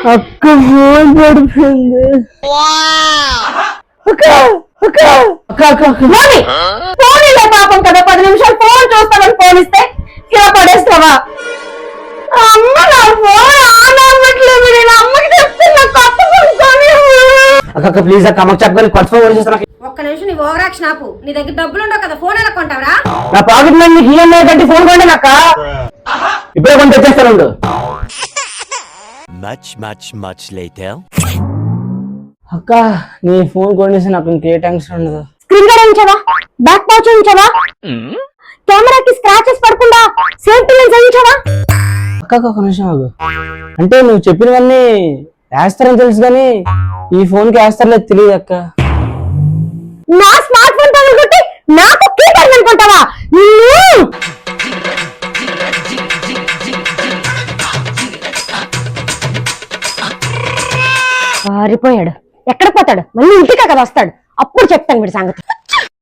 అక్క ఫోన్ పడిపోయింది. అక్క అక్క అక్క అక్క ఫోన్ ఇలా పాపం కదా, 10 నిమిషాలు ఫోన్ చూస్తామని ఫోన్ ఇస్తే ఇలా పడేస్తావా? అమ్మ నా ఫోన్ ఆన్ అవ్వట్లేదు, నేను అమ్మకి చెప్తున్నా కొత్త ఫోన్ కొని. అక్క ప్లీజ్ అక్క అమ్మకి చెప్పని కొత్త ఫోన్ కొనిస్తాను. ఒక్క నిమిషం నీ ఓవరాక్షన్ ఆపు. నీ దగ్గర డబ్బులు ఉండవు కదా, ఫోన్ ఎలా కొంటావరా? నా పాకెట్ లో నీకు ఈఎంఐ కట్టి ఫోన్ కొంటాను అక్క. ఇప్పుడే కొని తెచ్చేస్తాను. Much later. అక్క నీ ఫోన్ కొనేసి నాకు ఇంకే టెన్షన్ ఉండదు. స్క్రీన్ గార్డ్ ఉంచావా? బ్యాక్ పౌచ్ ఉంచావా? కెమెరాకి స్క్రాచెస్ పడకుండా సేఫ్టీ లెన్స్ ఉంచావా? అక్క ఒక నిమిషం ఆగు. అంటే నువ్వు చెప్పినవన్నీ వేస్తారని తెలుసు కానీ ఈ ఫోన్ కి వేస్తారలేదు తెలియదు అక్క. నా స్మార్ట్ ఫోన్ తగులుకుంటే నాకు కీపర్ అనుకుంటావా? పారిపోయాడు. ఎక్కడ పోతాడు? మళ్ళీ ఇంటికి కదా వస్తాడు, అప్పుడు చెప్తాను వీడి సంగతి.